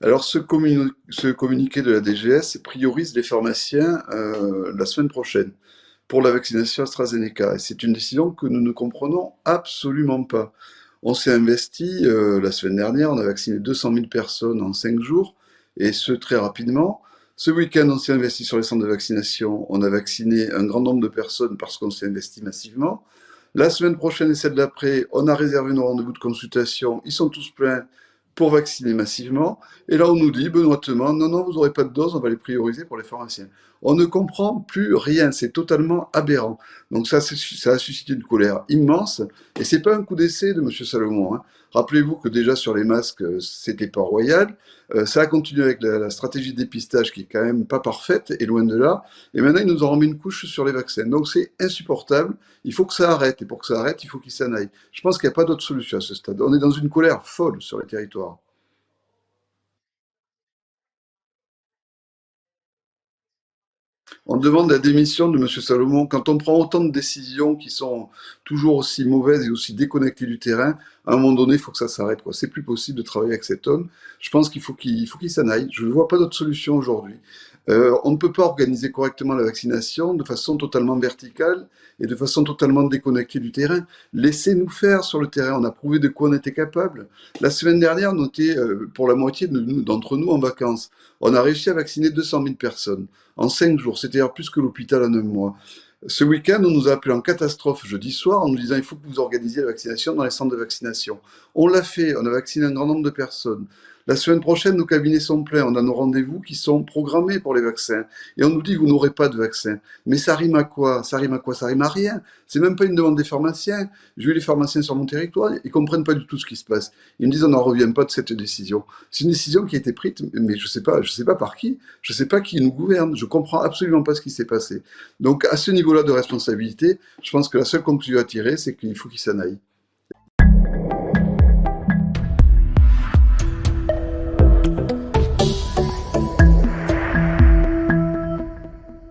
Alors, ce communiqué de la DGS priorise les pharmaciens la semaine prochaine pour la vaccination AstraZeneca. Et c'est une décision que nous ne comprenons absolument pas. On s'est investi, la semaine dernière, on a vacciné 200 000 personnes en 5 jours, et ce très rapidement. Ce week-end, on s'est investi sur les centres de vaccination, on a vacciné un grand nombre de personnes parce qu'on s'est investi massivement. La semaine prochaine et celle d'après, on a réservé nos rendez-vous de consultation, ils sont tous pleins pour vacciner massivement. Et là, on nous dit benoîtement, non, non, vous n'aurez pas de dose, on va les prioriser pour les pharmaciens. On ne comprend plus rien, c'est totalement aberrant. Donc ça a suscité une colère immense, et c'est pas un coup d'essai de M. Salomon, hein. Rappelez-vous que déjà sur les masques, c'était pas royal. Ça a continué avec la stratégie de dépistage qui est quand même pas parfaite, et loin de là. Et maintenant, ils nous ont remis une couche sur les vaccins. Donc c'est insupportable. Il faut que ça arrête. Et pour que ça arrête, il faut qu'il s'en aille. Je pense qu'il n'y a pas d'autre solution à ce stade. On est dans une colère folle sur les territoires. On demande la démission de Monsieur Salomon. Quand on prend autant de décisions qui sont toujours aussi mauvaises et aussi déconnectées du terrain, à un moment donné, il faut que ça s'arrête, quoi. C'est plus possible de travailler avec cet homme. Je pense qu'il faut qu'il s'en aille. Je ne vois pas d'autre solution aujourd'hui. On ne peut pas organiser correctement la vaccination de façon totalement verticale et de façon totalement déconnectée du terrain. Laissez-nous faire sur le terrain. On a prouvé de quoi on était capable. La semaine dernière, on était pour la moitié d'entre nous en vacances. On a réussi à vacciner 200 000 personnes en 5 jours, c'est-à-dire plus que l'hôpital en un mois. Ce week-end, on nous a appelé en catastrophe jeudi soir en nous disant il faut que vous organisiez la vaccination dans les centres de vaccination. On l'a fait, on a vacciné un grand nombre de personnes. La semaine prochaine, nos cabinets sont pleins, on a nos rendez-vous qui sont programmés pour les vaccins. Et on nous dit vous n'aurez pas de vaccin. Mais ça rime à quoi? Ça rime à quoi? Ça rime à rien. C'est même pas une demande des pharmaciens. J'ai eu les pharmaciens sur mon territoire, ils comprennent pas du tout ce qui se passe. Ils me disent on n'en revient pas de cette décision. C'est une décision qui a été prise, mais je sais pas par qui, je sais pas qui nous gouverne, je comprends absolument pas ce qui s'est passé. Donc à ce niveau-là de responsabilité, je pense que la seule conclusion à tirer, c'est qu'il faut qu'il s'en aille.